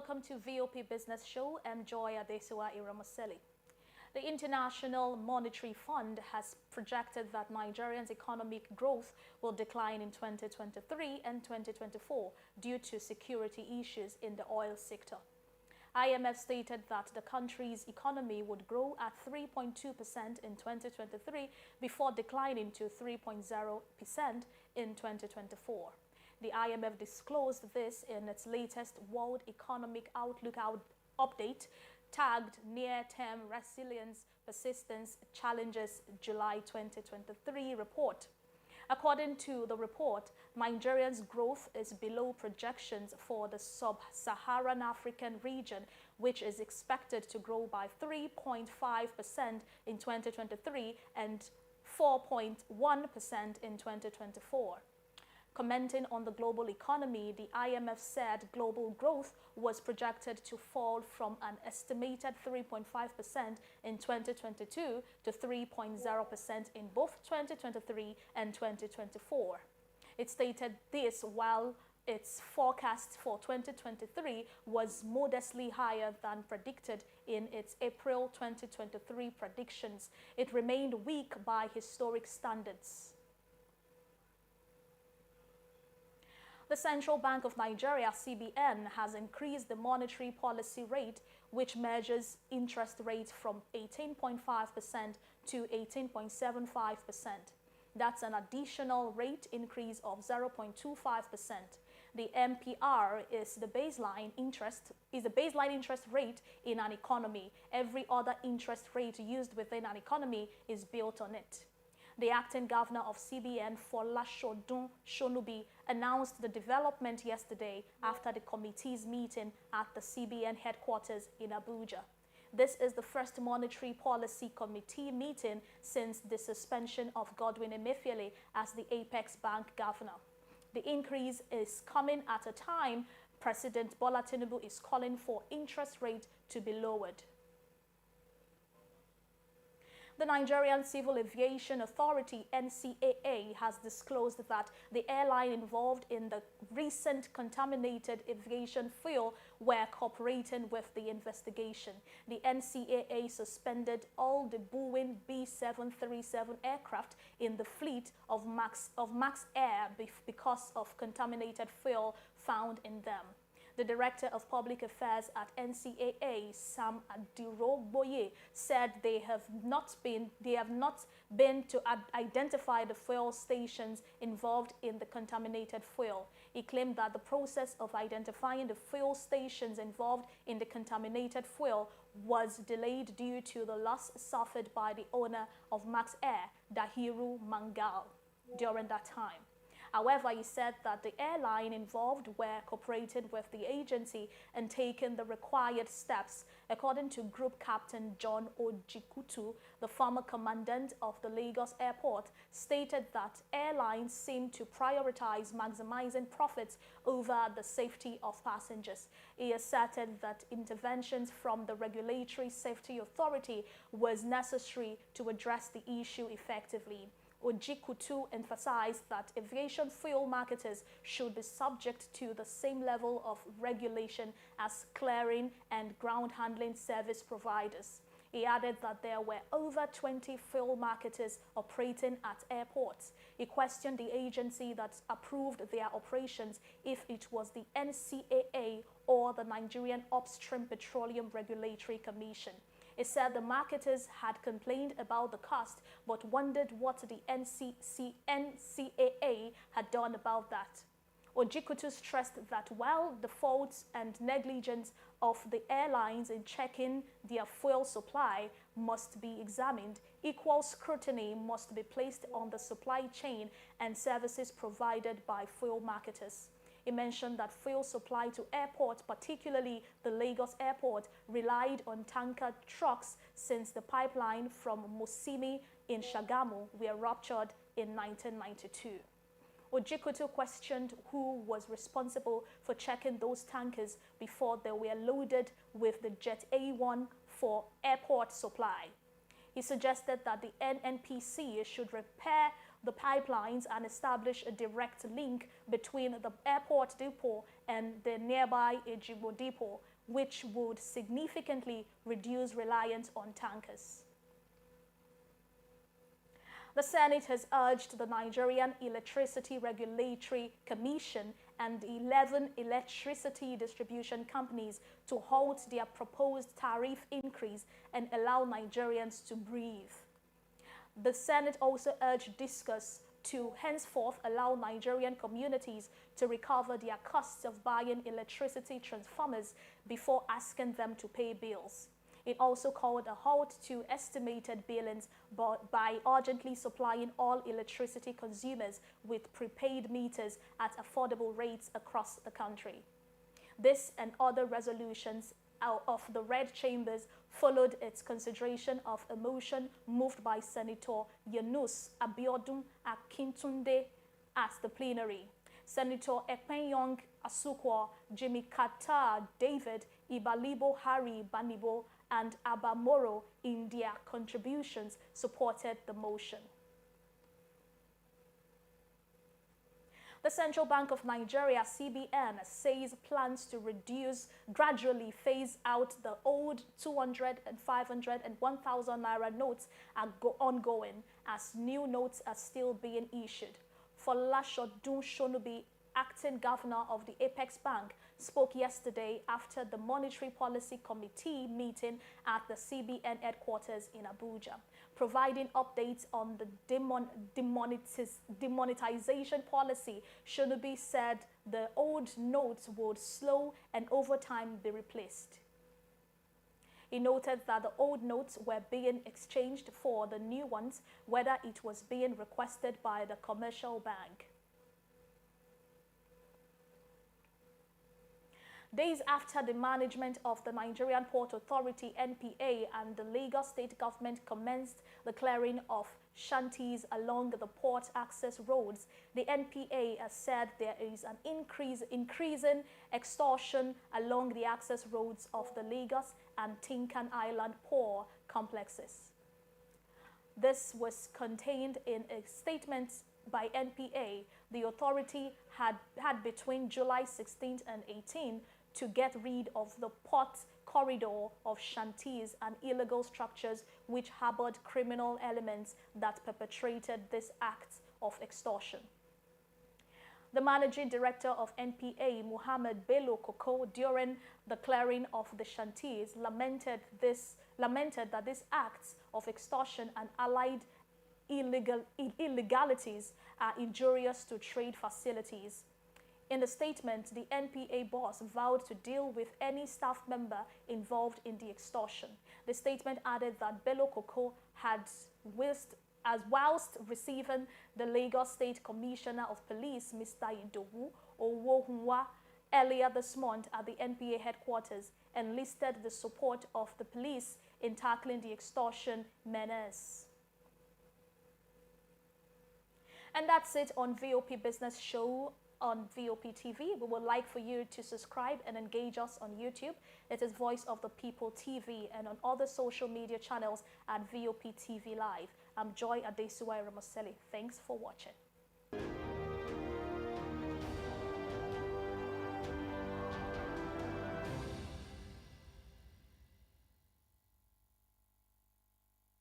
welcome to VOP Business Show. I'm Joy Adesewa Iramuseli. The International Monetary Fund has projected that Nigeria's economic growth will decline in 2023 and 2024 due to security issues in the oil sector. IMF stated that the country's economy would grow at 3.2% in 2023 before declining to 3.0% in 2024. The IMF disclosed this in its latest World Economic Outlook update, tagged Near-Term Resilience Persistence Challenges July 2023 report. According to the report, Nigeria's growth is below projections for the Sub-Saharan African region, which is expected to grow by 3.5% in 2023 and 4.1% in 2024. Commenting on the global economy, the IMF said global growth was projected to fall from an estimated 3.5% in 2022 to 3.0% in both 2023 and 2024. It stated this while its forecast for 2023 was modestly higher than predicted in its April 2023 predictions. It remained weak by historic standards. The Central Bank of Nigeria, CBN, has increased the monetary policy rate, which measures interest rate from 18.5% to 18.75%. That's an additional rate increase of 0.25%. The MPR is the baseline interest rate in an economy. Every other interest rate used within an economy is built on it. The acting governor of CBN, Folashodun Shonubi, announced the development yesterday after the committee's meeting at the CBN headquarters in Abuja. This is the first monetary policy committee meeting since the suspension of Godwin Emefiele as the Apex Bank governor. The increase is coming at a time President Bola Tinubu is calling for interest rate to be lowered. The Nigerian Civil Aviation Authority, NCAA, has disclosed that the airline involved in the recent contaminated aviation fuel were cooperating with the investigation. The NCAA suspended all the Boeing B737 aircraft in the fleet of Max Air because of contaminated fuel found in them. The Director of Public Affairs at NCAA, Sam Adirogboye, said they have not been to identify the fuel stations involved in the contaminated fuel. He claimed that the process of identifying the fuel stations involved in the contaminated fuel was delayed due to the loss suffered by the owner of Max Air, Dahiru Mangal, during that time. However, he said that the airline involved were cooperating with the agency and taking the required steps. According to Group Captain John Ojikutu, the former commandant of the Lagos airport, stated that airlines seem to prioritize maximizing profits over the safety of passengers. He asserted that interventions from the Regulatory Safety Authority was necessary to address the issue effectively. Ojikutu emphasized that aviation fuel marketers should be subject to the same level of regulation as clearing and ground handling service providers. He added that there were over 20 fuel marketers operating at airports. He questioned the agency that approved their operations if it was the NCAA or the Nigerian Upstream Petroleum Regulatory Commission. It said the marketers had complained about the cost but wondered what the NCAA had done about that. Ojikutu stressed that while the faults and negligence of the airlines in checking their fuel supply must be examined, equal scrutiny must be placed on the supply chain and services provided by fuel marketers. He mentioned that fuel supply to airports, particularly the Lagos airport, relied on tanker trucks since the pipeline from Musimi in Shagamu were ruptured in 1992. Ojikutu questioned who was responsible for checking those tankers before they were loaded with the Jet A1 for airport supply. He suggested that the NNPC should repair the pipelines and establish a direct link between the airport depot and the nearby Ejigbo depot, which would significantly reduce reliance on tankers. The Senate has urged the Nigerian Electricity Regulatory Commission and 11 electricity distribution companies to halt their proposed tariff increase and allow Nigerians to breathe. The Senate also urged discuss to henceforth allow Nigerian communities to recover their costs of buying electricity transformers before asking them to pay bills. It also called a halt to estimated billings by urgently supplying all electricity consumers with prepaid meters at affordable rates across the country. This and other resolutions out of the Red Chambers followed its consideration of a motion moved by Senator Yunus Abiodun Akintunde at the plenary. Senator Ekpenyong Asukwa, Jimmy Carter David, Ibalibo Harry Banibo, and Abamoro in their contributions supported the motion. The Central Bank of Nigeria, CBN, says plans to gradually phase out the old 200 and 500 and 1,000 naira notes are ongoing as new notes are still being issued. Folashodun Shonubi, acting governor of the Apex Bank, spoke yesterday after the Monetary Policy Committee meeting at the CBN headquarters in Abuja, providing updates on the demonetization policy. Shonubi said the old notes would slow and over time be replaced. He noted that the old notes were being exchanged for the new ones, whether it was being requested by the commercial bank. Days after the management of the Nigerian Port Authority (NPA) and the Lagos State government commenced the clearing of shanties along the port access roads, the NPA has said there is an increasing extortion along the access roads of the Lagos and Tinkan Island port complexes. This was contained in a statement by NPA. The authority had between July 16th and 18th to get rid of the port corridor of shanties and illegal structures which harbored criminal elements that perpetrated this act of extortion. The managing director of NPA, Muhammad Bello Koko, during the clearing of the shanties, lamented that these acts of extortion and allied illegalities are injurious to trade facilities. In the statement, the NPA boss vowed to deal with any staff member involved in the extortion. The statement added that Bello Koko had whilst receiving the Lagos State Commissioner of Police, Mr. Idowu Owohunwa, earlier this month at the NPA headquarters, enlisted the support of the police in tackling the extortion menace. And that's it on VOP Business Show on VOP TV. We would like for you to subscribe and engage us on YouTube. It is Voice of the People TV, and on other social media channels at VOP TV Live. I'm Joy Adesuwa Ramoseli. Thanks for watching.